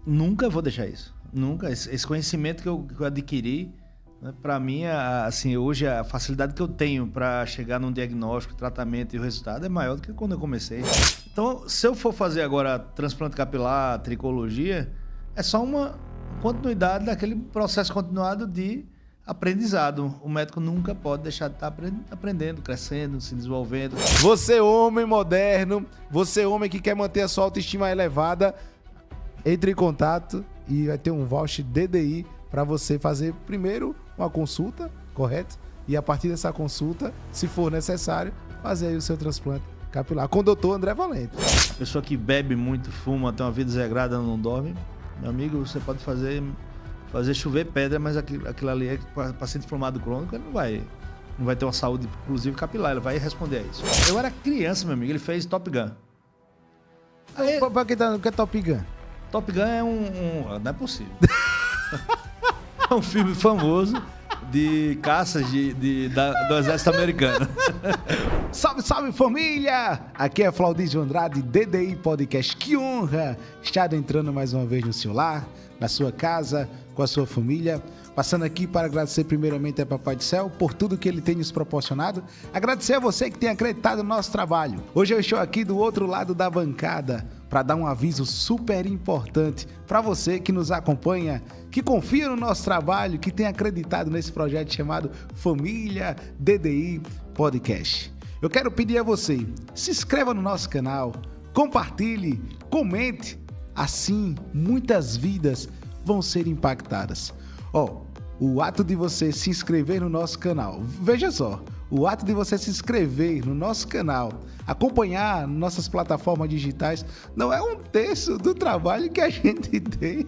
Nunca vou deixar isso. Nunca. Esse conhecimento que eu adquiri, né, para mim, assim, hoje a facilidade que eu tenho para chegar num diagnóstico, tratamento e o resultado é maior do que quando eu comecei. Então, se eu for fazer agora transplante capilar, tricologia, é só uma continuidade daquele processo continuado de aprendizado. O médico nunca pode deixar de estar aprendendo, crescendo, se desenvolvendo. Você, homem moderno, você, homem que quer manter a sua autoestima elevada, entre em contato e vai ter um voucher DDI para você fazer primeiro uma consulta, correto? E a partir dessa consulta, se for necessário, fazer aí o seu transplante capilar com o doutor André Valente. A pessoa que bebe muito, fuma, tem uma vida desregrada, não dorme, meu amigo, você pode fazer chover pedra, mas aquilo ali é para paciente inflamado crônico, ele não vai ter uma saúde, inclusive capilar, ele vai responder a isso. Eu era criança, meu amigo, ele fez Top Gun. Aí, para que é Top Gun? Top Gun é não é possível. É um filme famoso de caças do exército americano. Salve, salve família! Aqui é Flaudísio Andrade, DDI Podcast. Que honra estar entrando mais uma vez no seu lar, na sua casa, com a sua família. Passando aqui para agradecer primeiramente a Papai do Céu por tudo que ele tem nos proporcionado. Agradecer a você que tem acreditado no nosso trabalho. Hoje eu estou aqui do outro lado da bancada para dar um aviso super importante para você que nos acompanha, que confia no nosso trabalho, que tem acreditado nesse projeto chamado Família DDI Podcast. Eu quero pedir a você, se inscreva no nosso canal, compartilhe, comente. Assim, muitas vidas vão ser impactadas. O ato de você se inscrever no nosso canal, veja só, o ato de você se inscrever no nosso canal, acompanhar nossas plataformas digitais, não é um terço do trabalho que a gente tem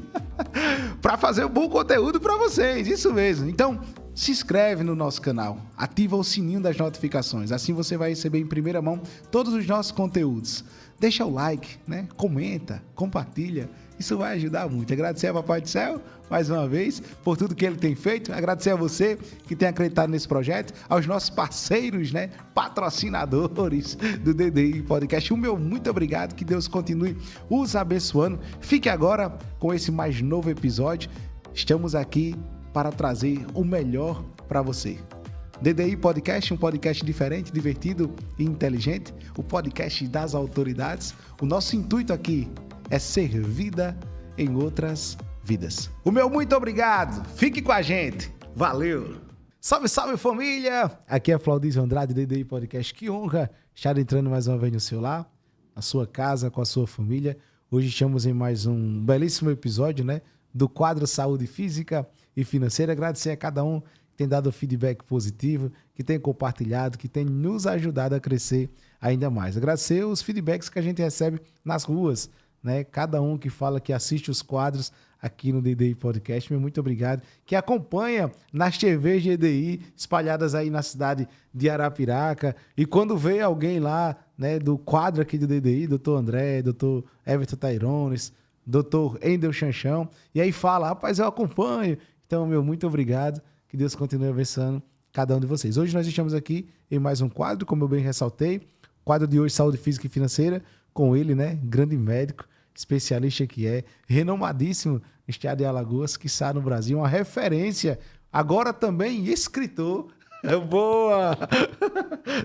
para fazer um bom conteúdo para vocês, isso mesmo. Então, se inscreve no nosso canal, ativa o sininho das notificações, assim você vai receber em primeira mão todos os nossos conteúdos. Deixa o like, né? Comenta, compartilha. Isso vai ajudar muito. Agradecer ao Papai do Céu, mais uma vez, por tudo que ele tem feito. Agradecer a você que tem acreditado nesse projeto, aos nossos parceiros, né? Patrocinadores do DDI Podcast. O meu muito obrigado, que Deus continue os abençoando. Fique agora com esse mais novo episódio. Estamos aqui para trazer o melhor para você. DDI Podcast, um podcast diferente, divertido e inteligente. O podcast das autoridades. O nosso intuito aqui é ser vida em outras vidas. O meu muito obrigado. Fique com a gente. Valeu. Salve, salve família. Aqui é Flaudísio Andrade, DDI Podcast. Que honra estar entrando mais uma vez no seu lar, na sua casa, com a sua família. Hoje estamos em mais um belíssimo episódio, né? Do quadro Saúde Física e Financeira. Agradecer a cada um que tem dado feedback positivo, que tem compartilhado, que tem nos ajudado a crescer ainda mais. Agradecer os feedbacks que a gente recebe nas ruas, né? Cada um que fala que assiste os quadros aqui no DDI Podcast, meu muito obrigado, que acompanha nas TVs DDI espalhadas aí na cidade de Arapiraca, e quando vê alguém lá, né, do quadro aqui do DDI, doutor André, doutor Everton Tairones, doutor Endel Chanchão, e aí fala, rapaz, eu acompanho. Então, meu muito obrigado, que Deus continue abençoando cada um de vocês. Hoje nós estamos aqui em mais um quadro, como eu bem ressaltei, quadro de hoje, Saúde Física e Financeira, com ele, né, grande médico, especialista que é, renomadíssimo no estado de Alagoas, que está no Brasil, uma referência, agora também escritor. Boa!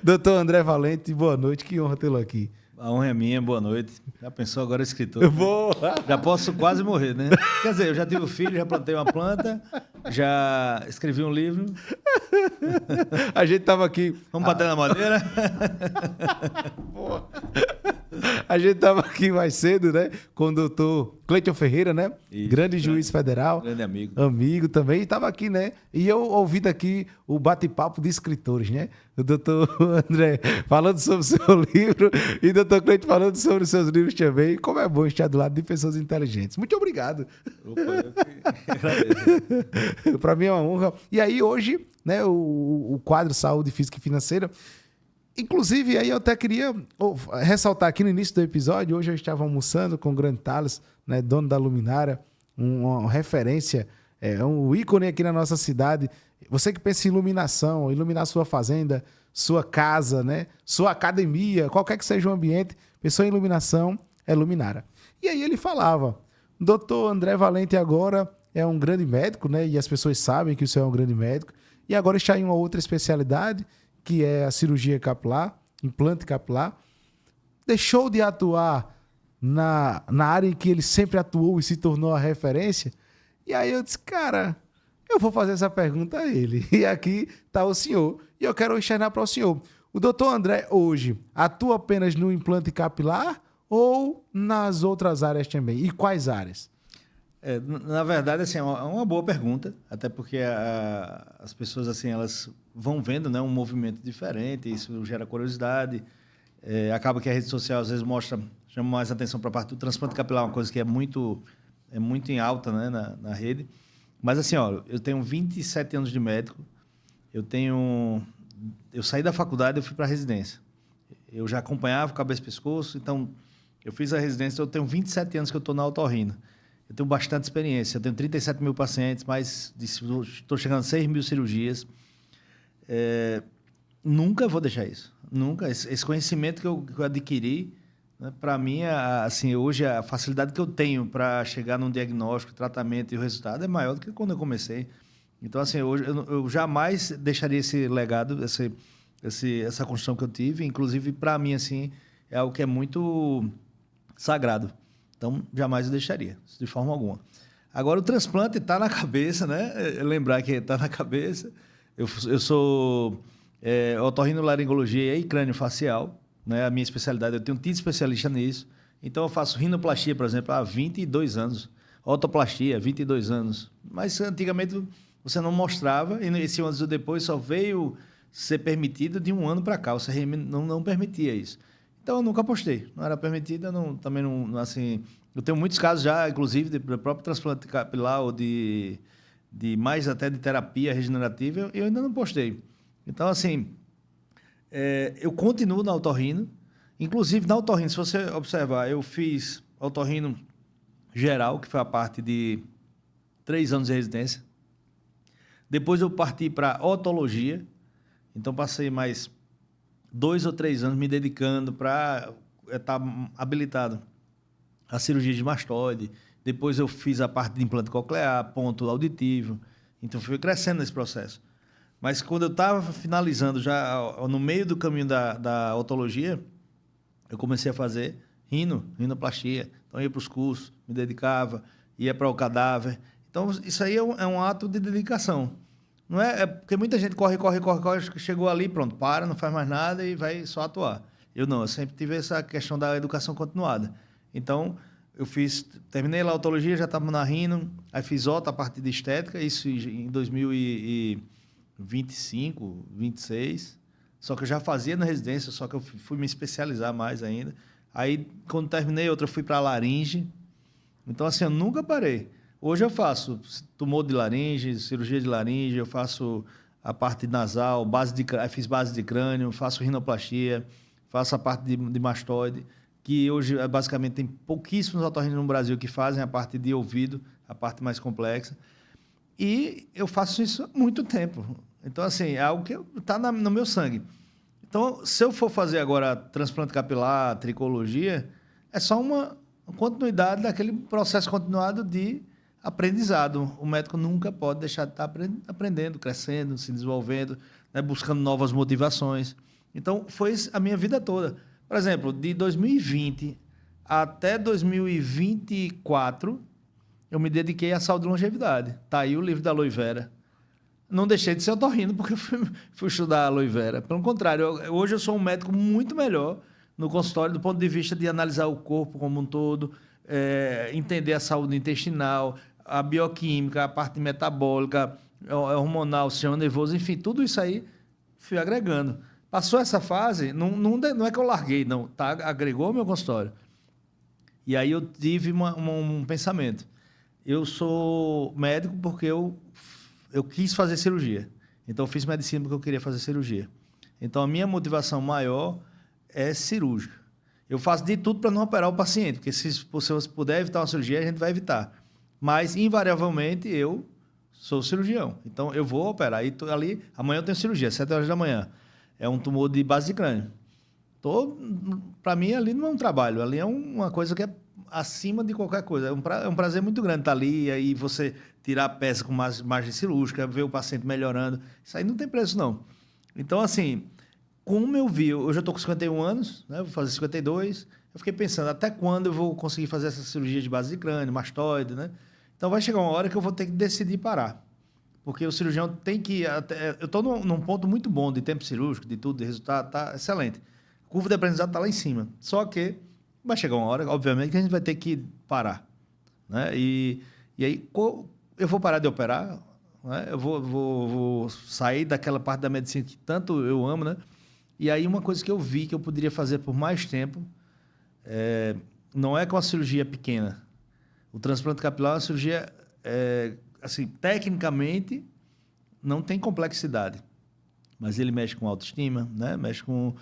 Doutor André Valente, boa noite, que honra tê-lo aqui. A honra é minha, boa noite. Já pensou agora escritor? Boa! Já posso quase morrer, né? Quer dizer, eu já tive um filho, já plantei uma planta, já escrevi um livro. A gente tava aqui... Vamos bater na madeira? Boa! A gente estava aqui mais cedo, né? Com o doutor Cleiton Ferreira, né? Isso, grande juiz federal. Grande amigo. Amigo também. E estava aqui, né? E eu ouvindo aqui o bate-papo de escritores, né? O doutor André falando sobre o seu livro e o doutor Cleiton falando sobre os seus livros também. Como é bom estar do lado de pessoas inteligentes. Muito obrigado. Opa, eu que agradeço. Para mim é uma honra. E aí hoje, né? O quadro Saúde Física e Financeira. Inclusive, aí eu até queria ressaltar aqui no início do episódio, hoje eu estava almoçando com o grande Thales, né, dono da Luminária, uma referência, um ícone aqui na nossa cidade. Você que pensa em iluminação, iluminar sua fazenda, sua casa, né, sua academia, qualquer que seja o ambiente, pensou em iluminação, é Luminária. E aí ele falava, Doutor André Valente agora é um grande médico, né? E as pessoas sabem que o senhor é um grande médico. E agora está em uma outra especialidade, que é a cirurgia capilar, implante capilar. Deixou de atuar na área em que ele sempre atuou e se tornou a referência. E aí eu disse, cara, eu vou fazer essa pergunta a ele. E aqui está o senhor. E eu quero externar para o senhor. O doutor André hoje atua apenas no implante capilar ou nas outras áreas também? E quais áreas? Na verdade, assim, é uma boa pergunta, até porque as pessoas assim, elas vão vendo, né, um movimento diferente, isso gera curiosidade. Acaba que a rede social às vezes chama mais atenção para a parte do transplante capilar, uma coisa que é muito em alta, né, na rede. Mas assim, ó, eu tenho 27 anos de médico, eu saí da faculdade, eu fui para a residência. Eu já acompanhava cabeça e pescoço, então eu fiz a residência, eu tenho 27 anos que eu estou na otorrino. Eu tenho bastante experiência, eu tenho 37 mil pacientes, estou chegando a 6 mil cirurgias. Nunca vou deixar isso, nunca. Esse conhecimento que eu adquiri, né, para mim, assim, hoje a facilidade que eu tenho para chegar num diagnóstico, tratamento e o resultado é maior do que quando eu comecei. Então, assim, hoje eu jamais deixaria esse legado, essa construção que eu tive. Inclusive, para mim, assim, é algo que é muito sagrado. Então, jamais eu deixaria, de forma alguma. Agora, o transplante está na cabeça, né? Lembrar que está na cabeça. Eu sou otorrinolaringologia e crânio-facial, né? A minha especialidade, eu tenho tido especialista nisso. Então, eu faço rinoplastia, por exemplo, há 22 anos. Otoplastia, 22 anos. Mas, antigamente, você não mostrava, e esse antes ou depois só veio ser permitido de um ano para cá. O CRM não permitia isso. Então, eu nunca apostei. Não era permitido, também não, assim... Eu tenho muitos casos já, inclusive, do próprio transplante capilar ou de mais até de terapia regenerativa, eu ainda não postei. Então, assim, eu continuo na otorrino. Inclusive, na otorrino, se você observar, eu fiz otorrino geral, que foi a parte de 3 anos de residência. Depois eu parti para otologia. Então, passei mais 2 ou 3 anos me dedicando para estar habilitado a cirurgia de mastoide. Depois eu fiz a parte de implante coclear, ponto auditivo. Então, fui crescendo nesse processo. Mas quando eu estava finalizando, já no meio do caminho da otologia, eu comecei a fazer rinoplastia. Então, eu ia para os cursos, me dedicava, ia para o cadáver. Então, isso aí é um ato de dedicação. Não é porque muita gente corre, chegou ali, pronto, para, não faz mais nada e vai só atuar. Eu sempre tive essa questão da educação continuada. Então, terminei lá a otologia, já estava na rino, aí fiz outra parte de estética, isso em 2025, 26, só que eu já fazia na residência, só que eu fui me especializar mais ainda. Aí, quando terminei outra, eu fui para a laringe. Então, assim, eu nunca parei. Hoje eu faço tumor de laringe, cirurgia de laringe, eu faço a parte nasal, fiz base de crânio, faço rinoplastia, faço a parte de mastoide, que hoje basicamente tem pouquíssimos otorrinos no Brasil que fazem a parte de ouvido, a parte mais complexa. E eu faço isso há muito tempo. Então, assim, é algo que está no meu sangue. Então, se eu for fazer agora transplante capilar, tricologia, é só uma continuidade daquele processo continuado de aprendizado. O médico nunca pode deixar de estar aprendendo, crescendo, se desenvolvendo, né, buscando novas motivações. Então, foi a minha vida toda. Por exemplo, de 2020 até 2024, eu me dediquei à saúde e longevidade. Está aí o livro da aloe vera. Não deixei de ser otorrino porque eu fui estudar aloe vera. Pelo contrário, hoje eu sou um médico muito melhor no consultório do ponto de vista de analisar o corpo como um todo, entender a saúde intestinal, a bioquímica, a parte metabólica, hormonal, sistema nervoso, enfim, tudo isso aí fui agregando. Passou essa fase, não é que eu larguei, não, tá? Agregou ao meu consultório. E aí eu tive um pensamento. Eu sou médico porque eu quis fazer cirurgia. Então, eu fiz medicina porque eu queria fazer cirurgia. Então, a minha motivação maior é cirúrgica. Eu faço de tudo para não operar o paciente, porque se você puder evitar uma cirurgia, a gente vai evitar. Mas, invariavelmente, eu sou cirurgião. Então, eu vou operar. E ali, amanhã eu tenho cirurgia, 7 horas da manhã. É um tumor de base de crânio. Para mim, ali não é um trabalho. Ali é uma coisa que é acima de qualquer coisa. É um prazer muito grande estar ali, e aí você tirar a peça com margem cirúrgica, ver o paciente melhorando. Isso aí não tem preço, não. Então, assim, como eu vi, eu já estou com 51 anos, né? Vou fazer 52. Eu fiquei pensando, até quando eu vou conseguir fazer essa cirurgia de base de crânio, mastoide, né? Então, vai chegar uma hora que eu vou ter que decidir parar. Porque o cirurgião tem que... eu estou num ponto muito bom de tempo cirúrgico, de tudo, de resultado, está excelente. A curva de aprendizado está lá em cima. Só que vai chegar uma hora, obviamente, que a gente vai ter que parar, né? E aí, eu vou parar de operar, né? Eu vou sair daquela parte da medicina que tanto eu amo, né? E aí, uma coisa que eu vi que eu poderia fazer por mais tempo, não é com a cirurgia pequena. O transplante capilar é uma cirurgia... assim, tecnicamente, não tem complexidade, mas ele mexe com autoestima, né? Mexe com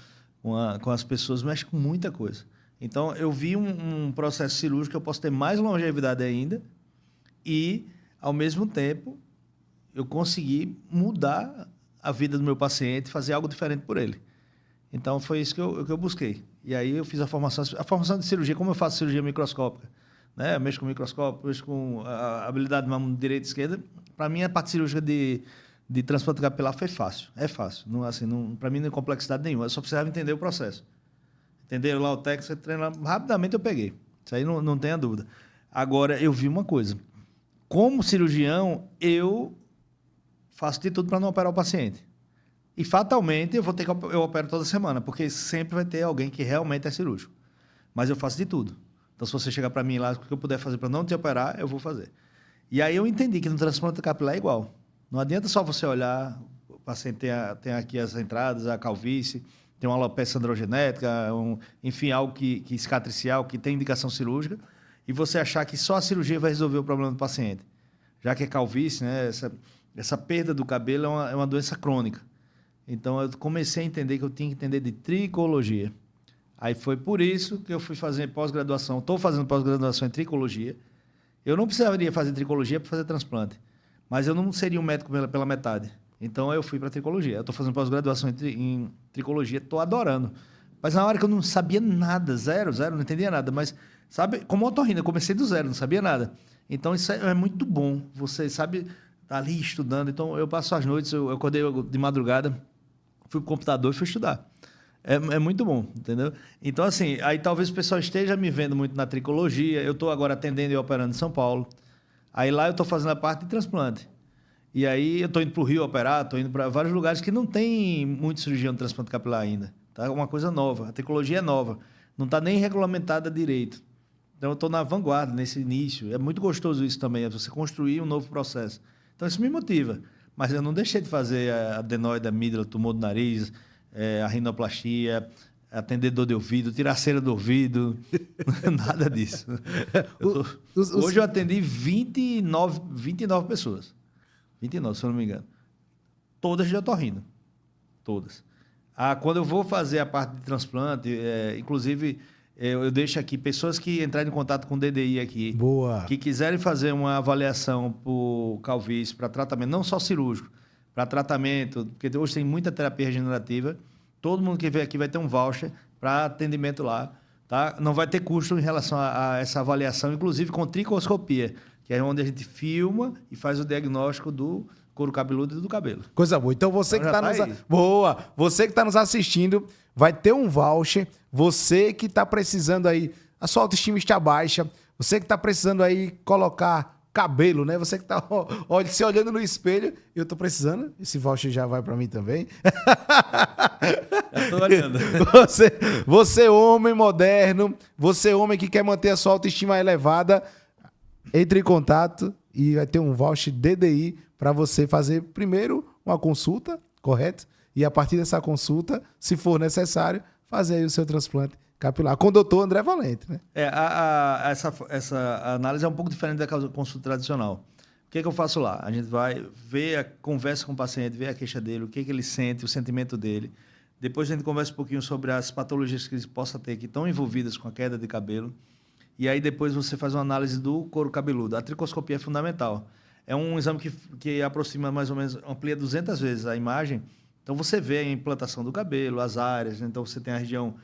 as pessoas, mexe com muita coisa. Então, eu vi um processo cirúrgico que eu posso ter mais longevidade ainda e, ao mesmo tempo, eu consegui mudar a vida do meu paciente, fazer algo diferente por ele. Então, foi isso que eu busquei. E aí, eu fiz a formação de cirurgia, como eu faço cirurgia microscópica, né? Eu mexo com microscópio, mexo com a habilidade de mão direita e esquerda. Para mim, a parte cirúrgica de transplante capilar foi fácil. É fácil. Não, assim, para mim, não tem complexidade nenhuma. Eu só precisava entender o processo. Entenderam lá o técnico, você treina rapidamente, eu peguei. Isso aí não tenha dúvida. Agora, eu vi uma coisa. Como cirurgião, eu faço de tudo para não operar o paciente. E, fatalmente, eu opero toda semana, porque sempre vai ter alguém que realmente é cirúrgico. Mas eu faço de tudo. Então, se você chegar para mim lá, o que eu puder fazer para não te operar, eu vou fazer. E aí eu entendi que no transplante capilar é igual. Não adianta só você olhar, o paciente tem aqui as entradas, a calvície, tem uma alopecia androgenética, enfim, algo que cicatricial, que tem indicação cirúrgica, e você achar que só a cirurgia vai resolver o problema do paciente. Já que é calvície, né, essa perda do cabelo é uma doença crônica. Então, eu comecei a entender que eu tinha que entender de tricologia. Aí foi por isso que eu fui fazer pós-graduação. Estou fazendo pós-graduação em tricologia. Eu não precisaria fazer tricologia para fazer transplante, mas eu não seria um médico pela metade. Então, eu fui para tricologia. Eu estou fazendo pós-graduação em tricologia, estou adorando. Mas na hora que eu não sabia nada, zero, não entendia nada. Mas, sabe, como otorrino, eu comecei do zero, não sabia nada. Então, isso é muito bom. Você, sabe, tá ali estudando. Então, eu passo as noites, eu acordei de madrugada, fui para o computador e fui estudar. É muito bom, entendeu? Então, assim, aí talvez o pessoal esteja me vendo muito na tricologia. Eu estou agora atendendo e operando em São Paulo. Aí lá eu estou fazendo a parte de transplante. E aí eu estou indo para o Rio operar, estou indo para vários lugares que não tem muito cirurgião de transplante capilar ainda. Tá? É uma coisa nova. A tricologia é nova. Não está nem regulamentada direito. Então, eu estou na vanguarda, nesse início. É muito gostoso isso também, é você construir um novo processo. Então, isso me motiva. Mas eu não deixei de fazer a adenoide, a amígdala, tumor do nariz... a rinoplastia, atender dor de ouvido, tirar a cera do ouvido, nada disso. Hoje eu atendi 29 pessoas. 29, se eu não me engano. Todas de otorrino. Todas. Quando eu vou fazer a parte de transplante, inclusive, eu deixo aqui pessoas que entrarem em contato com o DDI aqui, Boa. Que quiserem fazer uma avaliação por calvície, para tratamento, não só cirúrgico, para tratamento, porque hoje tem muita terapia regenerativa. Todo mundo que vem aqui vai ter um voucher para atendimento lá, tá? Não vai ter custo em relação a essa avaliação, inclusive com tricoscopia, que é onde a gente filma e faz o diagnóstico do couro cabeludo e do cabelo. Coisa boa. Então você que está você que tá nos assistindo, vai ter um voucher. Você que está precisando aí, a sua autoestima está baixa, você que está precisando aí colocar cabelo, né? Você que tá se olhando no espelho, eu tô precisando, esse voucher já vai para mim também. Eu tô olhando. Você homem moderno, você homem que quer manter a sua autoestima elevada, entre em contato e vai ter um voucher DDI para você fazer primeiro uma consulta, correto? E a partir dessa consulta, se for necessário, fazer aí o seu transplante capilar, com o doutor André Valente, né? Essa análise é um pouco diferente da consulta tradicional. O que eu faço lá? A gente vai ver, conversa com o paciente, vê a queixa dele, o que ele sente, o sentimento dele. Depois a gente conversa um pouquinho sobre as patologias que ele possa ter, que estão envolvidas com a queda de cabelo. E aí depois você faz uma análise do couro cabeludo. A tricoscopia é fundamental. É um exame que aproxima mais ou menos, amplia 200 vezes a imagem. Então você vê a implantação do cabelo, as áreas. Então você tem a região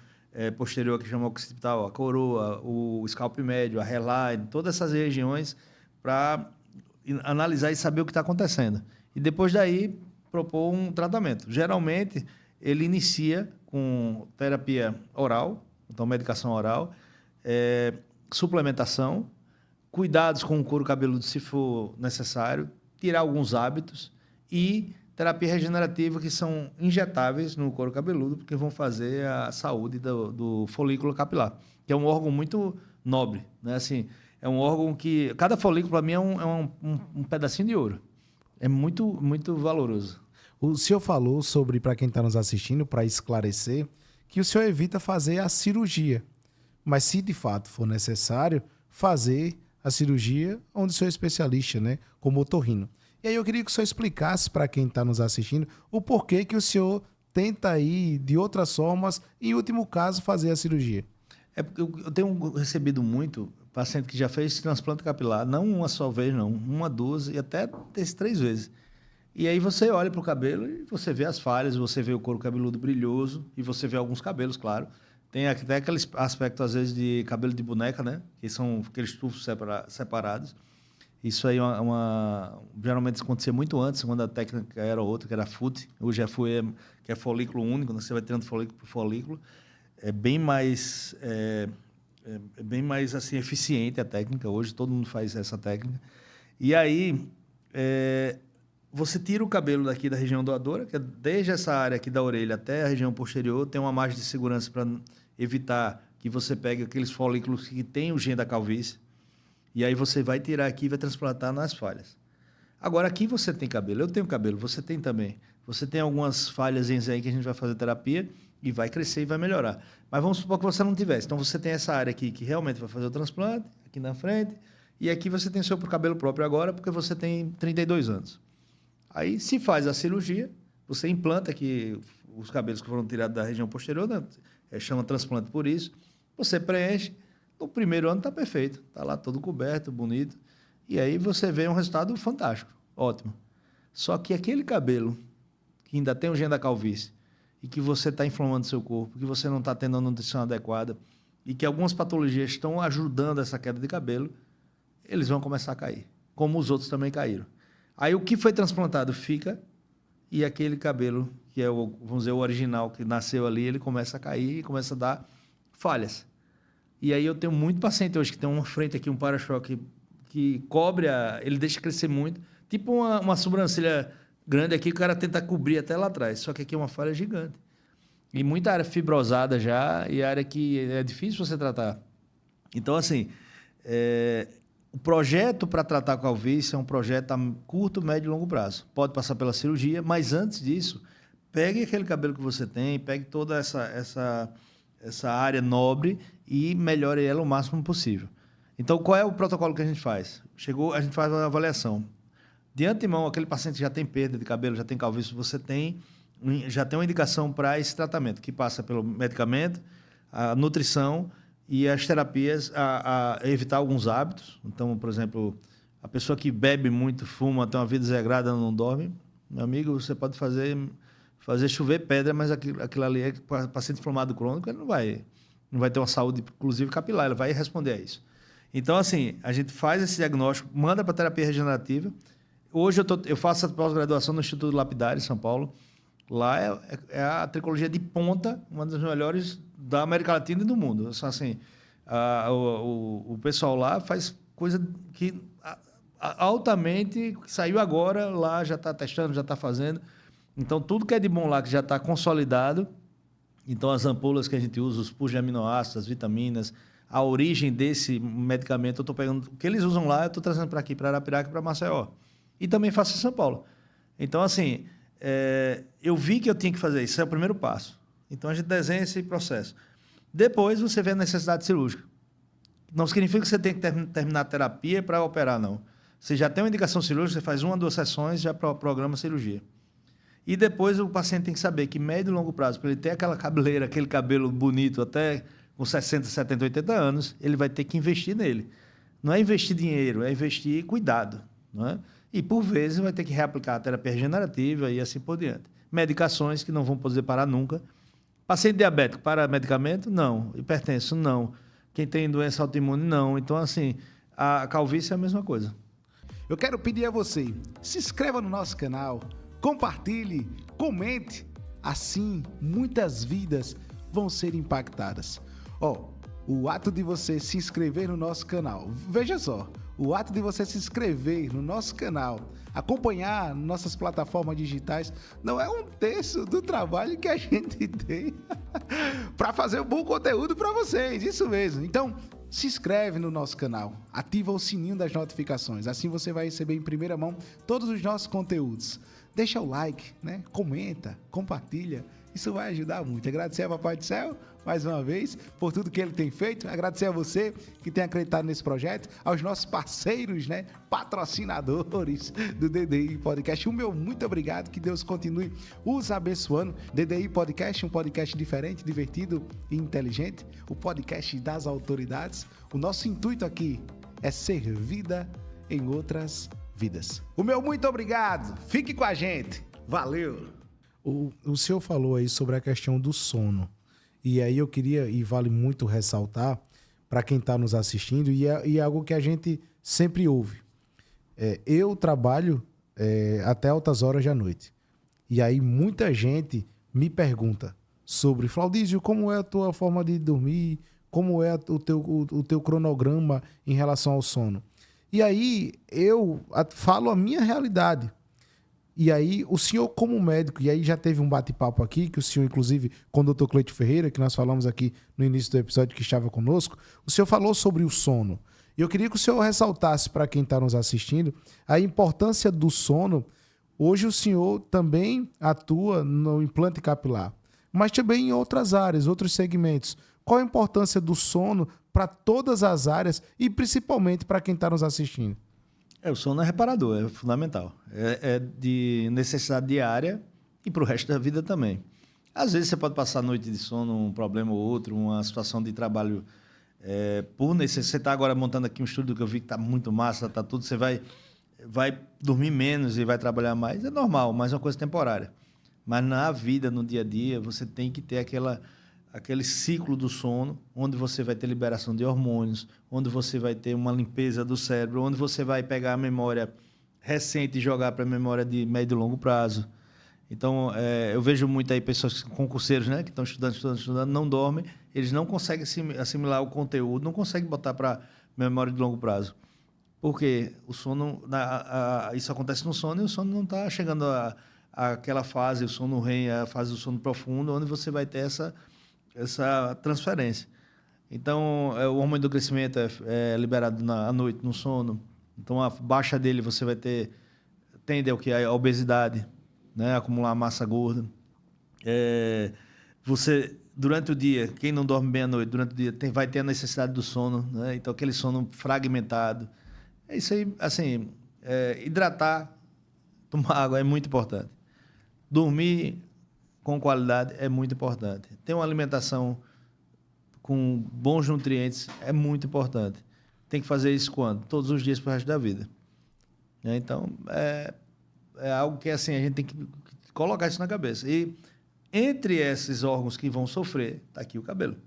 posterior, que chama occipital, a coroa, o scalp médio, a hairline, todas essas regiões para analisar e saber o que está acontecendo. E depois daí propor um tratamento. Geralmente, ele inicia com terapia oral, então medicação oral, suplementação, cuidados com o couro cabeludo se for necessário, tirar alguns hábitos e terapia regenerativa, que são injetáveis no couro cabeludo, porque vão fazer a saúde do folículo capilar, que é um órgão muito nobre, né? Assim, é um órgão que... Cada folículo, para mim, é um pedacinho de ouro. É muito, muito valoroso. O senhor falou sobre, para quem está nos assistindo, para esclarecer, que o senhor evita fazer a cirurgia. Mas se de fato for necessário, fazer a cirurgia onde o senhor é especialista, né? Como otorrino. E aí eu queria que o senhor explicasse para quem está nos assistindo o porquê que o senhor tenta aí, de outras formas, e em último caso, fazer a cirurgia. É porque eu tenho recebido muito paciente que já fez transplante capilar, não uma só vez, não, uma, duas e até 3 vezes. E aí você olha para o cabelo e você vê as falhas, você vê o couro cabeludo brilhoso e você vê alguns cabelos, claro. Tem até aquele aspecto, às vezes, de cabelo de boneca, né? Que são aqueles tufos separados. Isso aí geralmente acontecia muito antes, quando a técnica era outra, que era FUT. Hoje é FUE, que é folículo único, né? Você vai tirando folículo por folículo. É bem mais assim, eficiente a técnica. Hoje todo mundo faz essa técnica. E aí, você tira o cabelo daqui da região doadora, que é desde essa área aqui da orelha até a região posterior, tem uma margem de segurança para evitar que você pegue aqueles folículos que têm o gene da calvície. E aí você vai tirar aqui e vai transplantar nas falhas. Agora, aqui você tem cabelo, eu tenho cabelo, você tem também. Você tem algumas falhas aí que a gente vai fazer terapia e vai crescer e vai melhorar. Mas vamos supor que você não tivesse. Então, você tem essa área aqui que realmente vai fazer o transplante, aqui na frente, e aqui você tem seu cabelo próprio agora, porque você tem 32 anos. Aí, se faz a cirurgia, você implanta aqui os cabelos que foram tirados da região posterior, né? Chama transplante por isso, você preenche. No primeiro ano está perfeito, está lá todo coberto, bonito. E aí você vê um resultado fantástico, ótimo. Só que aquele cabelo que ainda tem o gene da calvície e que você está inflamando seu corpo, que você não está tendo a nutrição adequada e que algumas patologias estão ajudando essa queda de cabelo, eles vão começar a cair, como os outros também caíram. Aí o que foi transplantado fica e aquele cabelo, que é vamos dizer, o original que nasceu ali, ele começa a cair e começa a dar falhas. E aí eu tenho muito paciente hoje que tem uma frente aqui, um para-choque que cobre, ele deixa crescer muito. Tipo uma sobrancelha grande aqui, o cara tenta cobrir até lá atrás. Só que aqui é uma falha gigante. E muita área fibrosada já, e área que é difícil você tratar. Então, assim, o projeto para tratar a calvície é um projeto a curto, médio e longo prazo. Pode passar pela cirurgia, mas antes disso, pegue aquele cabelo que você tem, pegue toda essa área nobre e melhore ela o máximo possível. Então, qual é o protocolo que a gente faz? A gente faz uma avaliação. De antemão, aquele paciente que já tem perda de cabelo, já tem calvície, você já tem uma indicação para esse tratamento, que passa pelo medicamento, a nutrição e as terapias a evitar alguns hábitos. Então, por exemplo, a pessoa que bebe muito, fuma, tem uma vida desregrada, não dorme, meu amigo, você pode fazer chover pedra, mas aquilo ali é paciente inflamado crônico, ele não vai ter uma saúde, inclusive capilar, ele vai responder a isso. Então, assim, a gente faz esse diagnóstico, manda para terapia regenerativa. Hoje eu faço a pós-graduação no Instituto Lapidário, em São Paulo. Lá é a tricologia de ponta, uma das melhores da América Latina e do mundo. Só assim, o pessoal lá faz coisa que altamente saiu agora, lá já está testando, já está fazendo. Então, tudo que é de bom lá, que já está consolidado, então as ampolas que a gente usa, os pus de aminoácidos, as vitaminas, a origem desse medicamento, eu estou pegando, o que eles usam lá, eu estou trazendo para aqui, para Arapiraca e para Maceió. E também faço em São Paulo. Então, assim, eu vi que eu tinha que fazer isso, esse é o primeiro passo. Então, a gente desenha esse processo. Depois, você vê a necessidade cirúrgica. Não significa que você tem que terminar a terapia para operar, não. Você já tem uma indicação cirúrgica, você faz 1 ou 2 sessões, já programa a cirurgia. E depois o paciente tem que saber que médio e longo prazo, para ele ter aquela cabeleira, aquele cabelo bonito até com 60, 70, 80 anos, ele vai ter que investir nele. Não é investir dinheiro, é investir cuidado. Não é? E, por vezes, vai ter que reaplicar a terapia regenerativa e assim por diante. Medicações que não vão poder parar nunca, Paciente diabético, para medicamento? Não. Hipertenso? Não. Quem tem doença autoimune? Não. Então, assim, a calvície é a mesma coisa. Eu quero pedir a você, se inscreva no nosso canal, compartilhe, comente. Assim, muitas vidas vão ser impactadas. O ato de você se inscrever no nosso canal, veja só, o ato de você se inscrever no nosso canal, acompanhar nossas plataformas digitais, não é um terço do trabalho que a gente tem para fazer um bom conteúdo para vocês, isso mesmo. Então, se inscreve no nosso canal, ativa o sininho das notificações, assim você vai receber em primeira mão todos os nossos conteúdos. Deixa o like, né? Comenta, compartilha, isso vai ajudar muito. Agradecer a Papai do Céu, mais uma vez, por tudo que ele tem feito. Agradecer a você que tem acreditado nesse projeto, aos nossos parceiros, né? Patrocinadores do DDI Podcast. O meu muito obrigado, que Deus continue os abençoando. DDI Podcast, um podcast diferente, divertido e inteligente. O podcast das autoridades. O nosso intuito aqui é ser vida em outras vidas. O meu muito obrigado. Fique com a gente. Valeu! O senhor falou aí sobre a questão do sono. E aí eu queria, e vale muito ressaltar, para quem está nos assistindo, e é algo que a gente sempre ouve. Eu trabalho até altas horas da noite. E aí muita gente me pergunta sobre, Flaudísio, como é a tua forma de dormir? Como é o teu cronograma em relação ao sono? E aí eu falo a minha realidade. E aí, o senhor como médico, e aí já teve um bate-papo aqui, que o senhor, inclusive, com o doutor Cleito Ferreira, que nós falamos aqui no início do episódio que estava conosco, o senhor falou sobre o sono. E eu queria que o senhor ressaltasse para quem está nos assistindo a importância do sono. Hoje o senhor também atua no implante capilar, mas também em outras áreas, outros segmentos. Qual a importância do sono para todas as áreas e principalmente para quem está nos assistindo? O sono é reparador, é fundamental. É de necessidade diária e para o resto da vida também. Às vezes você pode passar a noite de sono, um problema ou outro, uma situação de trabalho por necessidade. Você está agora montando aqui um estúdio que eu vi que está muito massa, está tudo, você vai dormir menos e vai trabalhar mais. É normal, mas é uma coisa temporária. Mas na vida, no dia a dia, você tem que ter aquele ciclo do sono, onde você vai ter liberação de hormônios, onde você vai ter uma limpeza do cérebro, onde você vai pegar a memória recente e jogar para a memória de médio e longo prazo. Então, eu vejo muito aí pessoas, concurseiros, né, que estão estudando, não dormem, eles não conseguem assimilar o conteúdo, não conseguem botar para memória de longo prazo. Porque o sono, isso acontece no sono e o sono não está chegando àquela fase, o sono REM, a fase do sono profundo, onde você vai ter essa transferência. Então, o hormônio do crescimento é liberado à noite, no sono. Então, a baixa dele você vai tende ao que? A obesidade, né? Acumular massa gorda. Você, durante o dia, quem não dorme bem à noite, durante o dia, vai ter a necessidade do sono, né? Então, aquele sono fragmentado. É isso aí, assim, hidratar, tomar água é muito importante. Dormir com qualidade é muito importante. Ter uma alimentação com bons nutrientes é muito importante. Tem que fazer isso quando? Todos os dias para o resto da vida. Então, é algo que assim, a gente tem que colocar isso na cabeça. E entre esses órgãos que vão sofrer, está aqui o cabelo.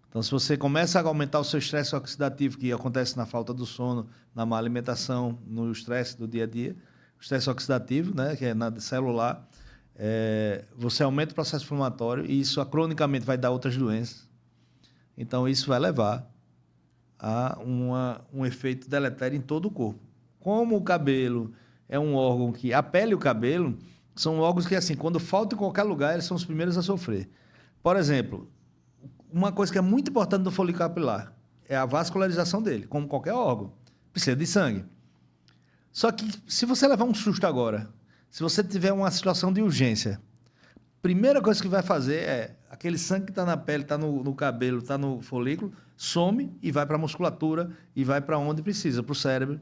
Então, se você começa a aumentar o seu estresse oxidativo, que acontece na falta do sono, na má alimentação, no estresse do dia a dia, o estresse oxidativo, né, que é celular, você aumenta o processo inflamatório e isso cronicamente vai dar outras doenças. Então, isso vai levar a um efeito deletério em todo o corpo. Como o cabelo é um órgão que... A pele e o cabelo são órgãos que, assim, quando falta em qualquer lugar, eles são os primeiros a sofrer. Por exemplo, uma coisa que é muito importante do folículo capilar é a vascularização dele, como qualquer órgão. Precisa de sangue. Só que, se você levar um susto agora, se você tiver uma situação de urgência, a primeira coisa que vai fazer é aquele sangue que está na pele, está no cabelo, está no folículo, some e vai para a musculatura e vai para onde precisa, para o cérebro.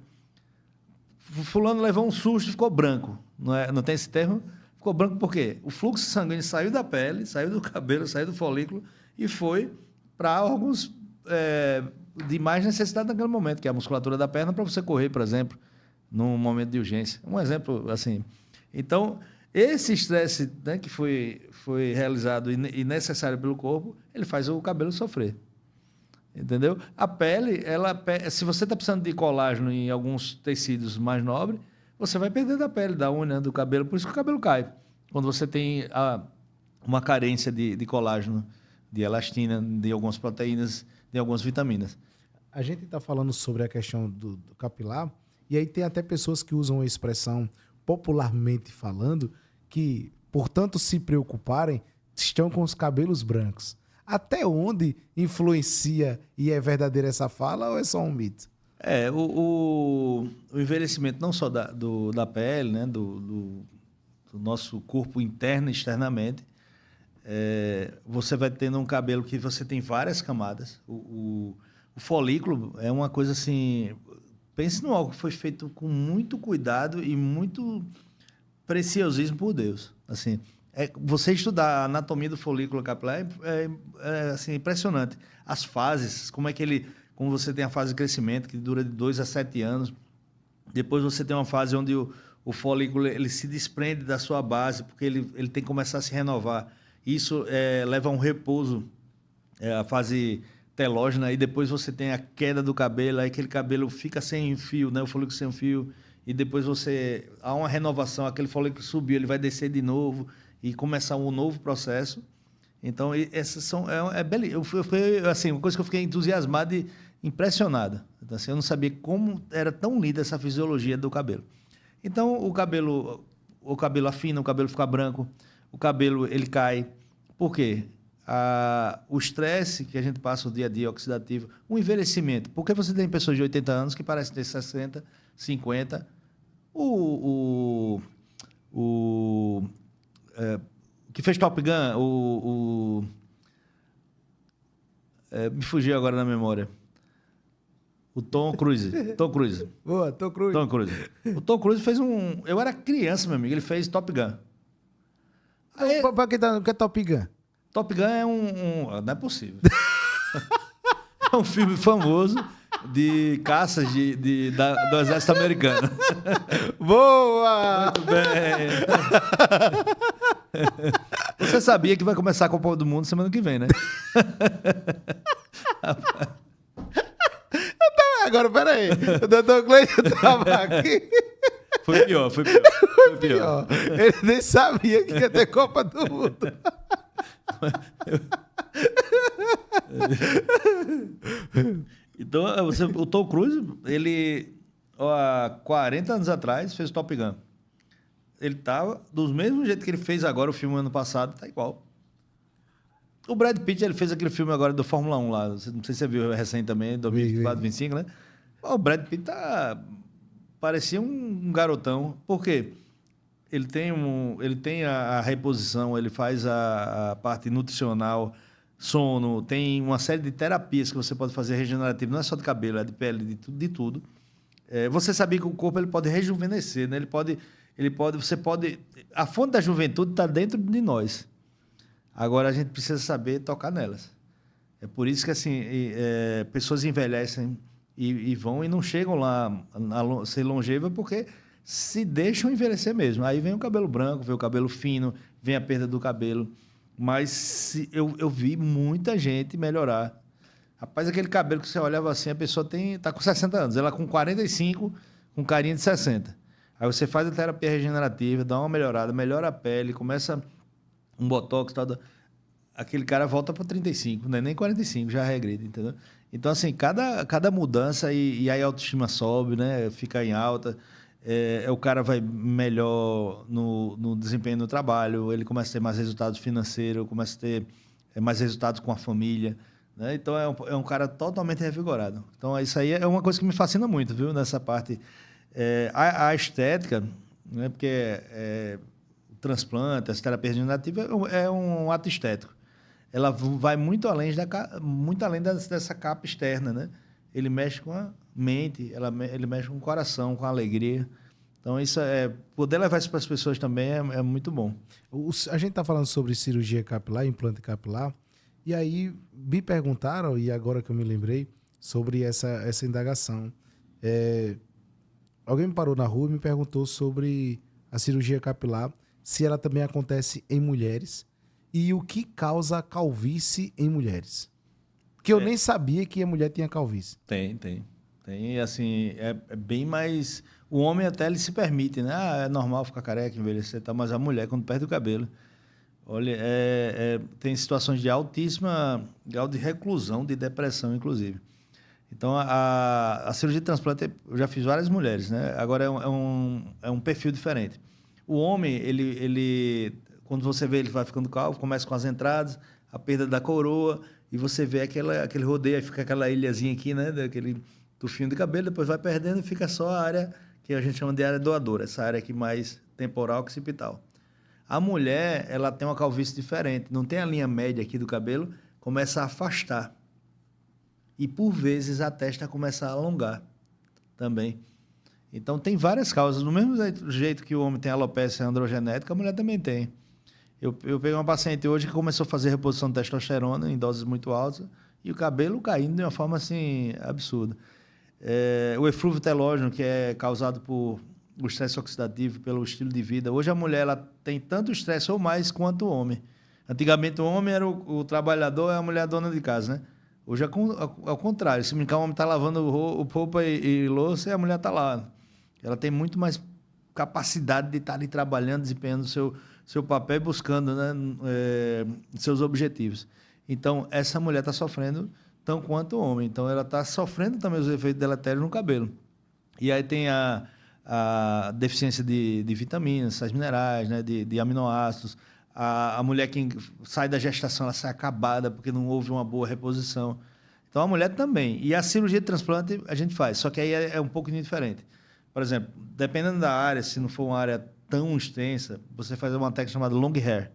Fulano levou um susto e ficou branco. Não tem esse termo? Ficou branco por quê? O fluxo sanguíneo saiu da pele, saiu do cabelo, saiu do folículo e foi para órgãos de mais necessidade naquele momento, que é a musculatura da perna, para você correr, por exemplo, num momento de urgência. Um exemplo assim. Então, Esse estresse, né, que foi realizado e necessário pelo corpo, ele faz o cabelo sofrer. Entendeu? A pele, se você está precisando de colágeno em alguns tecidos mais nobres, você vai perder da pele, da unha, do cabelo. Por isso que o cabelo cai. Quando você tem uma carência de colágeno, de elastina, de algumas proteínas, de algumas vitaminas. A gente está falando sobre a questão do capilar, e aí tem até pessoas que usam a expressão, popularmente falando, que, por tanto se preocuparem, estão com os cabelos brancos. Até onde influencia e é verdadeira essa fala ou é só um mito? O envelhecimento não só da pele, né, do nosso corpo interno e externamente, você vai tendo um cabelo que você tem várias camadas. O folículo é uma coisa assim... Pense no algo que foi feito com muito cuidado e muito preciosismo por Deus. Assim, você estudar a anatomia do folículo capilar assim, impressionante. As fases, como você tem a fase de crescimento, que dura de 2 a 7 anos. Depois você tem uma fase onde o folículo ele se desprende da sua base, porque ele tem que começar a se renovar. Isso leva a um repouso, a fase telógena, e depois você tem a queda do cabelo, aí aquele cabelo fica sem fio, né? O folículo sem fio, e depois há uma renovação, aquele folículo subiu, ele vai descer de novo e começar um novo processo. Então, essas são foi assim, uma coisa que eu fiquei entusiasmado e impressionado. Então, assim, eu não sabia como era tão linda essa fisiologia do cabelo. Então, o cabelo afina, o cabelo fica branco, o cabelo ele cai. Por quê? O estresse que a gente passa o dia a dia, oxidativo, o envelhecimento. Porque você tem pessoas de 80 anos que parecem ter 60, 50. O que fez Top Gun, me fugiu agora na memória. O Tom Cruise. Tom Cruise. Boa, Tom Cruise. Tom Cruise. O Tom Cruise fez Eu era criança, meu amigo, ele fez Top Gun. Aí, Pra que é Top Gun? Top Gun é não é possível. É um filme famoso de caças do exército americano. Boa! Muito bem. Você sabia que vai começar a Copa do Mundo semana que vem, né? Agora, peraí. O doutor Cleiton estava aqui. Foi pior. Ele nem sabia que ia ter Copa do Mundo. Então, o Tom Cruise, ele, há 40 anos atrás, fez o Top Gun. Ele estava do mesmo jeito que ele fez agora o filme ano passado, tá igual. O Brad Pitt, ele fez aquele filme agora do Fórmula 1 lá, não sei se você viu recente também, 2024, 2025, né? O Brad Pitt parecia um garotão. Por quê? Ele tem a reposição, ele faz a parte nutricional, sono, tem uma série de terapias que você pode fazer regenerativo, não é só de cabelo, é de pele, de tudo. Você sabia que o corpo ele pode rejuvenescer, né? A fonte da juventude está dentro de nós. Agora a gente precisa saber tocar nelas. É por isso que assim, pessoas envelhecem e vão e não chegam lá a ser longeva porque se deixam envelhecer mesmo. Aí vem o cabelo branco, vem o cabelo fino, vem a perda do cabelo. Mas eu vi muita gente melhorar. Rapaz, aquele cabelo que você olhava assim, a pessoa está com 60 anos, ela com 45, com carinha de 60. Aí você faz a terapia regenerativa, dá uma melhorada, melhora a pele, começa um botox, tal, aquele cara volta para 35, não é nem 45, já regride, entendeu? Então, assim, cada mudança e aí a autoestima sobe, né? Fica em alta, o cara vai melhor no desempenho no trabalho, ele começa a ter mais resultados financeiros, começa a ter mais resultados com a família, né? Então, é um cara totalmente revigorado. Então, isso aí é uma coisa que me fascina muito, viu? Nessa parte. A estética, né? Porque o transplante, essa terapia regenerativa é um ato estético. Ela vai muito além dessa capa externa, né? Ele mexe com a mente, ele mexe com o coração, com a alegria. Então, poder levar isso para as pessoas também é muito bom. A gente está falando sobre cirurgia capilar, implante capilar, e aí me perguntaram, e agora que eu me lembrei, sobre essa indagação. Alguém me parou na rua e me perguntou sobre a cirurgia capilar, se ela também acontece em mulheres e o que causa a calvície em mulheres. Porque eu nem sabia que a mulher tinha calvície. Tem, assim, é bem mais... O homem até ele se permite, né? Ah, é normal ficar careca, envelhecer e tal, mas a mulher, quando perde o cabelo, olha, tem situações de altíssima grau de reclusão, de depressão, inclusive. Então, a cirurgia de transplante, eu já fiz várias mulheres, né? Agora é um perfil diferente. O homem, ele quando você vê, ele vai ficando calvo, começa com as entradas, a perda da coroa, e você vê aquele rodeio, fica aquela ilhazinha aqui, né? Daquele tufinho de cabelo, depois vai perdendo e fica só a área que a gente chama de área doadora, essa área aqui mais temporal que occipital. A mulher, ela tem uma calvície diferente, não tem a linha média aqui do cabelo, começa a afastar. E, por vezes, a testa começa a alongar também. Então, tem várias causas. Do mesmo jeito que o homem tem alopecia androgenética, a mulher também tem. Eu peguei uma paciente hoje que começou a fazer reposição de testosterona em doses muito altas e o cabelo caindo de uma forma, assim, absurda. O eflúvio telógeno, que é causado por o estresse oxidativo, pelo estilo de vida. Hoje, a mulher ela tem tanto estresse ou mais quanto o homem. Antigamente, o homem era o trabalhador e a mulher a dona de casa, né? Hoje é ao contrário. Se brincar, o homem está lavando o roupa e louça e a mulher está lá. Ela tem muito mais capacidade de estar ali trabalhando, desempenhando o seu papel e buscando, né, seus objetivos. Então, essa mulher está sofrendo tão quanto o homem. Então, ela está sofrendo também os efeitos deletérios no cabelo. E aí tem a deficiência de vitaminas, sais minerais, né, de aminoácidos. A mulher que sai da gestação, ela sai acabada porque não houve uma boa reposição. Então, a mulher também. E a cirurgia de transplante a gente faz, só que aí é um pouco diferente. Por exemplo, dependendo da área, se não for uma área tão extensa, você faz uma técnica chamada long hair,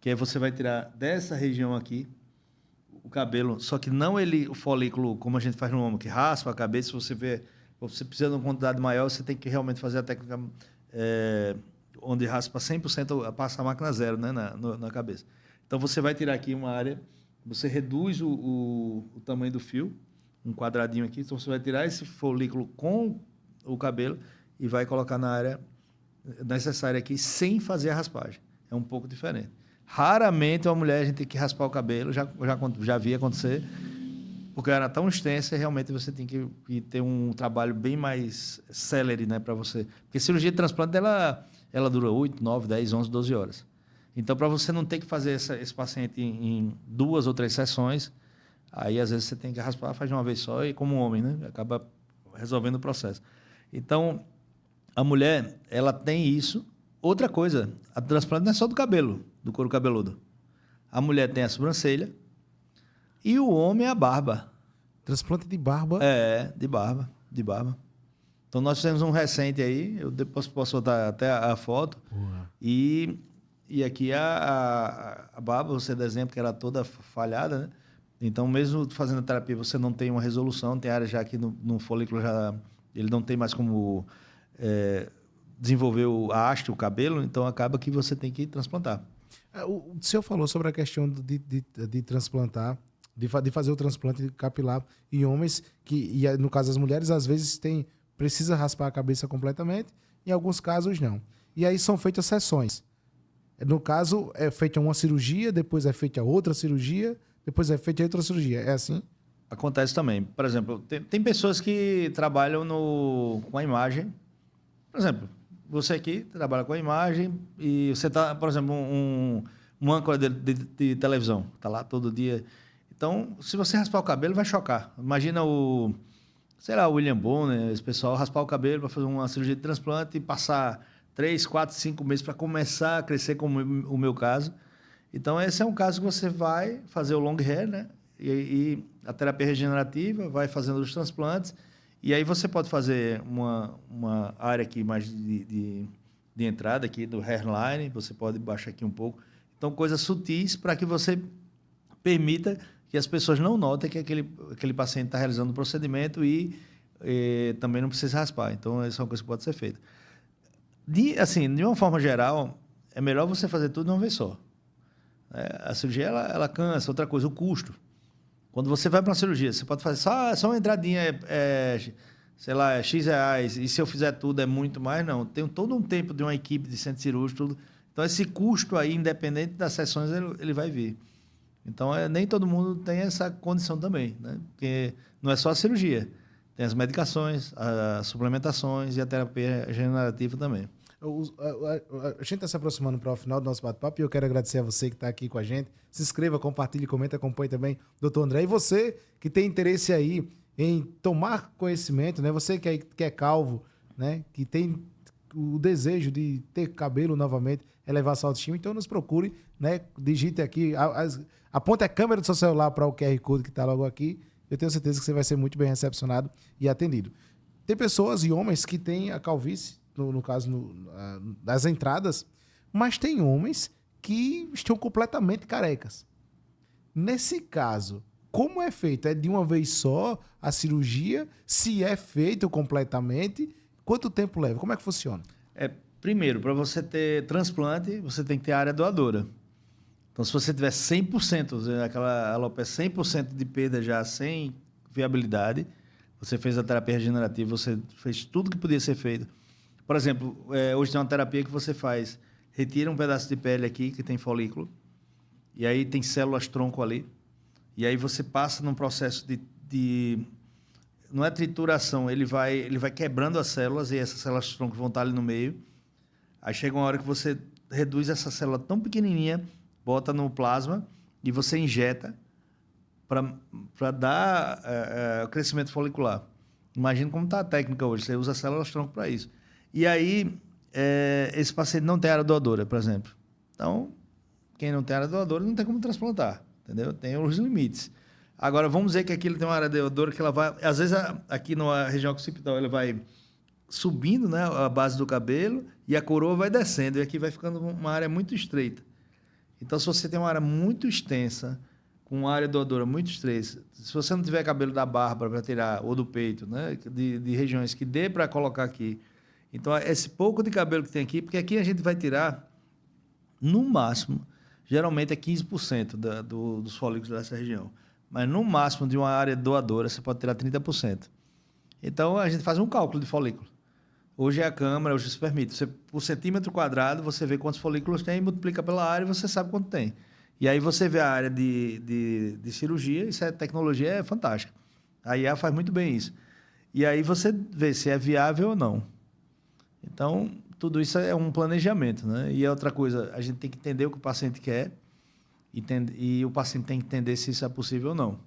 que aí você vai tirar dessa região aqui o cabelo, só que não o folículo, como a gente faz no homem, que raspa a cabeça. Se você precisa de uma quantidade maior, você tem que realmente fazer a técnica... onde raspa 100%, passa a máquina zero, né, na cabeça. Então, você vai tirar aqui uma área, você reduz o tamanho do fio, um quadradinho aqui, então você vai tirar esse folículo com o cabelo e vai colocar na área necessária aqui, sem fazer a raspagem. É um pouco diferente. Raramente uma mulher, a gente tem que raspar o cabelo, já vi acontecer, porque era tão extensa e realmente você tem que ter um trabalho bem mais célere, né, para você. Porque a cirurgia de transplante, ela dura 8, 9, 10, 11, 12 horas. Então, para você não ter que fazer esse paciente em 2 ou 3 sessões, aí, às vezes, você tem que raspar, faz de uma vez só e, como homem, né, acaba resolvendo o processo. Então, a mulher, ela tem isso. Outra coisa, a transplante não é só do cabelo, do couro cabeludo. A mulher tem a sobrancelha e o homem a barba. Transplante de barba? De barba. Então, nós fizemos um recente aí, eu depois posso botar até a foto. Porra. E aqui a barba, você dá exemplo que era toda falhada, né? Então, mesmo fazendo a terapia, você não tem uma resolução, tem área já aqui no folículo, ele não tem mais como desenvolver a haste, o cabelo, então acaba que você tem que transplantar. O senhor falou sobre a questão de transplantar, de fazer o transplante capilar em homens, e no caso das mulheres, às vezes precisa raspar a cabeça completamente, em alguns casos não. E aí são feitas sessões. No caso, é feita uma cirurgia, depois é feita outra cirurgia, depois é feita outra cirurgia. É assim? Acontece também. Por exemplo, tem pessoas que trabalham com a imagem. Por exemplo, você aqui trabalha com a imagem e você está, por exemplo, um âncora de televisão, está lá todo dia. Então, se você raspar o cabelo, vai chocar. Imagina o William Bonner, esse pessoal, raspar o cabelo para fazer uma cirurgia de transplante e passar 3, 4, 5 meses para começar a crescer, como o meu caso. Então, esse é um caso que você vai fazer o long hair, né? E a terapia regenerativa, vai fazendo os transplantes, e aí você pode fazer uma área aqui mais de entrada aqui do hairline, você pode baixar aqui um pouco. Então, coisas sutis para que você permita que as pessoas não notem que aquele paciente está realizando o procedimento e também não precisa raspar. Então, essa é uma coisa que pode ser feita. De uma forma geral, é melhor você fazer tudo de uma vez só. A cirurgia, ela cansa. Outra coisa, o custo. Quando você vai para uma cirurgia, você pode fazer só uma entradinha, sei lá, X reais, e se eu fizer tudo é muito mais, não. Tem todo um tempo de uma equipe de centro cirúrgico, tudo, Então, esse custo aí, independente das sessões, ele vai vir. Então, nem todo mundo tem essa condição também, né? Porque não é só a cirurgia. Tem as medicações, as suplementações e a terapia regenerativa também. A gente está se aproximando para o final do nosso bate-papo e eu quero agradecer a você que está aqui com a gente. Se inscreva, compartilhe, comenta, acompanhe também o Dr. André. E você que tem interesse aí em tomar conhecimento, né? Você que é calvo, né? Que tem o desejo de ter cabelo novamente, elevar sua autoestima, então nos procure, né? Digite aqui, aponte a câmera do seu celular para o QR Code que está logo aqui. Eu tenho certeza que você vai ser muito bem recepcionado e atendido. Tem pessoas e homens que têm a calvície, no caso das entradas, mas tem homens que estão completamente carecas. Nesse caso, como é feito? É de uma vez só a cirurgia? Se é feito completamente, quanto tempo leva? Como é que funciona? Primeiro, para você ter transplante, você tem que ter área doadora. Então, se você tiver 100%, aquela alopecia 100% de perda já sem viabilidade, você fez a terapia regenerativa, você fez tudo que podia ser feito. Por exemplo, hoje tem uma terapia que você faz, retira um pedaço de pele aqui, que tem folículo, e aí tem células-tronco ali, e aí você passa num processo de não é trituração, ele vai quebrando as células, e essas células-tronco vão estar ali no meio. Aí chega uma hora que você reduz essa célula tão pequenininha, bota no plasma, e você injeta para dar o crescimento folicular. Imagina como está a técnica hoje, você usa células-tronco para isso. E aí, esse paciente não tem área doadora, por exemplo. Então, quem não tem área doadora não tem como transplantar, entendeu? Tem os limites. Agora, vamos dizer que aqui ele tem uma área doadora que ela vai... Às vezes, aqui na região occipital, ela vai subindo, né, a base do cabelo e a coroa vai descendo. E aqui vai ficando uma área muito estreita. Então, se você tem uma área muito extensa, com uma área doadora muito estreita, se você não tiver cabelo da barba para tirar, ou do peito, né, de regiões que dê para colocar aqui... Então, esse pouco de cabelo que tem aqui, porque aqui a gente vai tirar, no máximo, geralmente é 15% dos folículos dessa região. Mas no máximo de uma área doadora, você pode tirar 30%. Então, a gente faz um cálculo de folículo. Hoje a câmera, hoje isso permite. Você, por centímetro quadrado, você vê quantos folículos tem, multiplica pela área e você sabe quanto tem. E aí você vê a área de cirurgia, isso é tecnologia, é fantástica. A IA faz muito bem isso. E aí você vê se é viável ou não. Então, tudo isso é um planejamento, né? E outra coisa, a gente tem que entender o que o paciente quer e o paciente tem que entender se isso é possível ou não.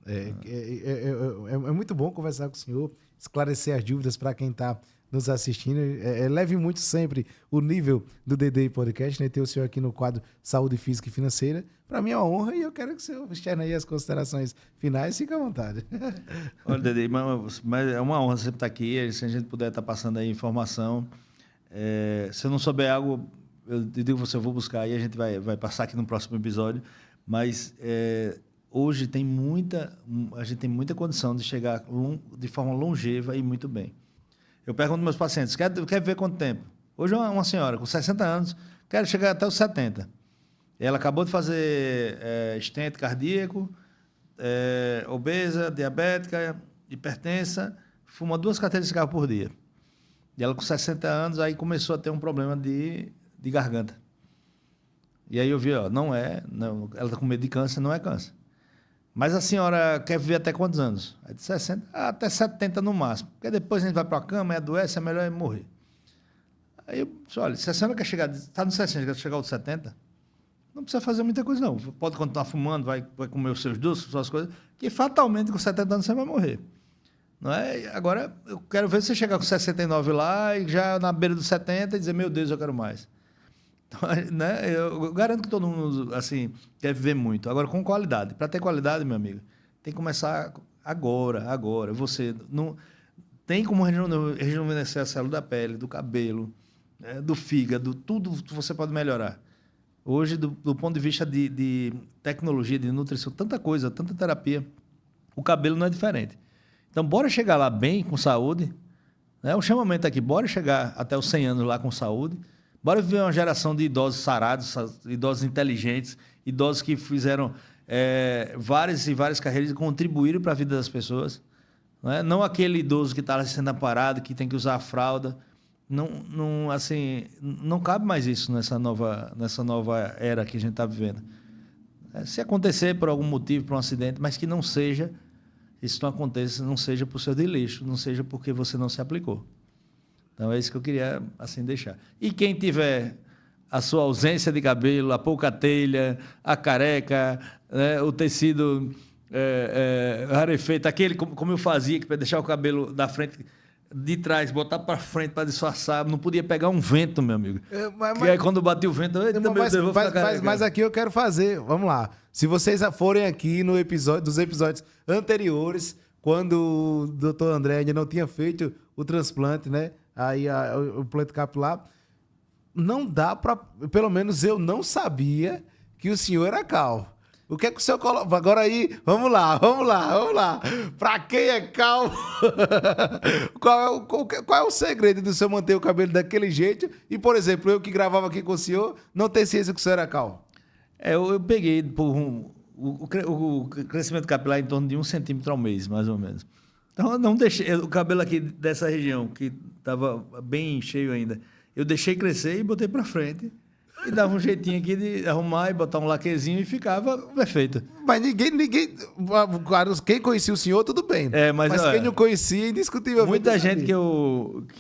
É muito bom conversar com o senhor, esclarecer as dúvidas para quem está nos assistindo. Leve muito sempre o nível do DDI Podcast, né? Ter o senhor aqui no quadro Saúde Física e Financeira. Para mim é uma honra e eu quero que o senhor externe aí as considerações finais. Fique à vontade. Olha, DDI, mas é uma honra sempre estar aqui. Se a gente puder estar passando aí informação. Se eu não souber algo, eu digo que eu vou buscar e a gente vai passar aqui no próximo episódio. Mas hoje a gente tem muita condição de chegar de forma longeva e muito bem. Eu pergunto aos meus pacientes, quer ver quanto tempo? Hoje uma senhora com 60 anos, quer chegar até os 70. Ela acabou de fazer stent cardíaco, obesa, diabética, hipertensa, fuma 2 carteiras de cigarro por dia. E ela com 60 anos, aí começou a ter um problema de garganta. E aí eu vi, não, ela está com medo de câncer, não é câncer. Mas a senhora quer viver até quantos anos? É de 60 até 70 no máximo. Porque depois a gente vai para a cama, adoece, é melhor morrer. Aí eu disse, olha, se a senhora quer chegar, está no 60, quer chegar aos 70, não precisa fazer muita coisa não. Pode continuar fumando, vai comer os seus doces, suas coisas, que fatalmente com 70 anos você vai morrer. Não é? Agora, eu quero ver você chegar com 69 lá e já na beira dos 70 e dizer, meu Deus, eu quero mais. Então, né? Eu garanto que todo mundo assim, quer viver muito. Agora, com qualidade. Para ter qualidade, meu amigo, tem que começar agora. Você não tem como rejuvenescer a célula da pele, do cabelo, né? Do fígado, tudo você pode melhorar. Hoje, do ponto de vista de tecnologia, de nutrição, tanta coisa, tanta terapia, o cabelo não é diferente. Então, bora chegar lá bem, com saúde. Né? O chamamento aqui, bora chegar até os 100 anos lá com saúde. Bora viver uma geração de idosos sarados, idosos inteligentes, idosos que fizeram várias e várias carreiras e contribuíram para a vida das pessoas. Não aquele idoso que está sendo amparado, que tem que usar a fralda. não, assim, não cabe mais isso nessa nova era que a gente está vivendo. Se acontecer por algum motivo, por um acidente, mas que não seja, isso não aconteça, não seja por seu desleixo, não seja porque você não se aplicou. Então é isso que eu queria assim deixar. E quem tiver a sua ausência de cabelo, a pouca telha, a careca, né, o tecido rarefeito, aquele como eu fazia, que para deixar o cabelo da frente, de trás, botar para frente para disfarçar, não podia pegar um vento, meu amigo. E aí quando batia o vento, mas aqui eu quero fazer, vamos lá. Se vocês forem aqui no dos episódios anteriores, quando o doutor André ainda não tinha feito o transplante, né? Aí o implante capilar, não dá para, pelo menos eu não sabia que o senhor era calvo. O que é que o senhor coloca? Agora aí, vamos lá. Pra quem é calvo? Qual é o segredo do senhor manter o cabelo daquele jeito? E, por exemplo, eu que gravava aqui com o senhor, não ter ciência que o senhor era calvo. Eu peguei o crescimento capilar em torno de 1 centímetro ao mês, mais ou menos. Então, eu não deixei o cabelo aqui dessa região, que estava bem cheio ainda, eu deixei crescer e botei para frente. E dava um jeitinho aqui de arrumar e botar um laquezinho e ficava perfeito. Mas ninguém... Claro, quem conhecia o senhor, tudo bem. Mas quem não conhecia, indiscutivelmente... Muita gente que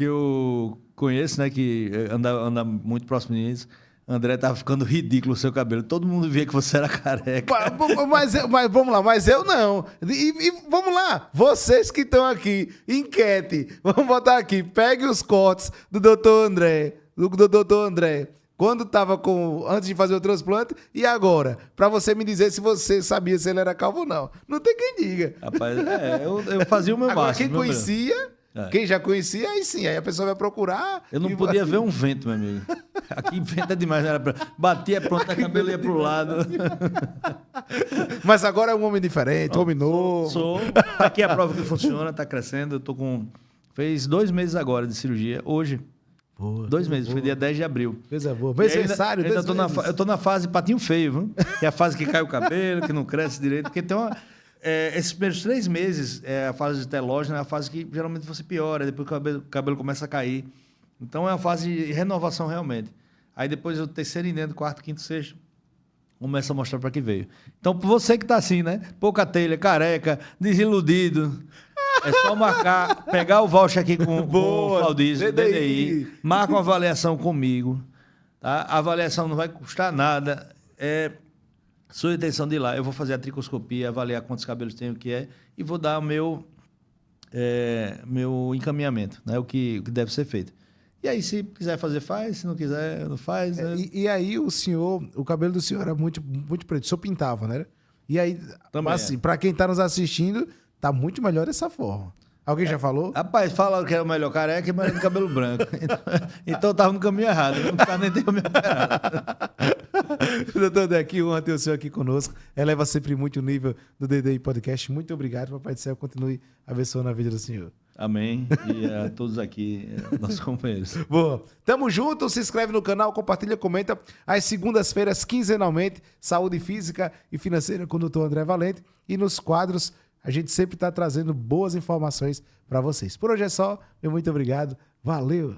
eu conheço, né, que anda muito próximo disso, André, tava ficando ridículo o seu cabelo. Todo mundo via que você era careca. Mas vamos lá, mas eu não. E vamos lá, vocês que estão aqui, enquete, vamos botar aqui, pegue os cortes do doutor André, quando estava antes de fazer o transplante e agora, para você me dizer se você sabia se ele era calvo ou não. Não tem quem diga. Rapaz, eu fazia o meu agora, máximo. Quem conhecia, quem já conhecia, aí sim, aí a pessoa vai procurar. Eu não podia ver um vento, meu amigo. Aqui venta demais, batia, pronto, a cabelo ia pro lado. Mas agora é um homem diferente, um homem novo. Sou. Aqui é a prova que funciona, tá crescendo. Eu tô fez 2 meses agora de cirurgia, hoje. Boa, 2 meses, foi dia 10 de abril. Coisa boa. Mêsversário, eu tô na fase patinho feio, viu? Que é a fase que cai o cabelo, que não cresce direito. Porque tem esses primeiros 3 meses, a fase de telógeno é a fase que geralmente você piora, depois que o cabelo começa a cair. Então é uma fase de renovação realmente. Aí depois o terceiro e dentro, quarto, quinto, sexto, começa a mostrar para que veio. Então, você que tá assim, né? Pouca telha, careca, desiludido... É só marcar, pegar o voucher aqui com o Flaudício, DDI, marca uma avaliação comigo, tá? A avaliação não vai custar nada, sua intenção de ir lá, eu vou fazer a tricoscopia, avaliar quantos cabelos tem, o que é, e vou dar o meu encaminhamento, né? O que deve ser feito. E aí, se quiser fazer, faz, se não quiser, não faz. Né? E aí, o cabelo do senhor era muito, muito preto, o senhor pintava, né? E aí, assim, para quem tá nos assistindo... Tá muito melhor dessa forma. Alguém já falou? Rapaz, fala que é o melhor careca e melhor de cabelo branco. Então eu tava no caminho errado. Não precisava nem ter o meu errado. Doutor Deck, honra ter o senhor aqui conosco. Eleva sempre muito o nível do DDI Podcast. Muito obrigado, Papai do Céu. Continue abençoando a vida do senhor. Amém. E a todos aqui, nossos companheiros. Boa. Tamo junto. Se inscreve no canal, compartilha, comenta. Às segundas-feiras, quinzenalmente, saúde física e financeira com o doutor André Valente. E nos quadros... A gente sempre está trazendo boas informações para vocês. Por hoje é só. Meu muito obrigado. Valeu!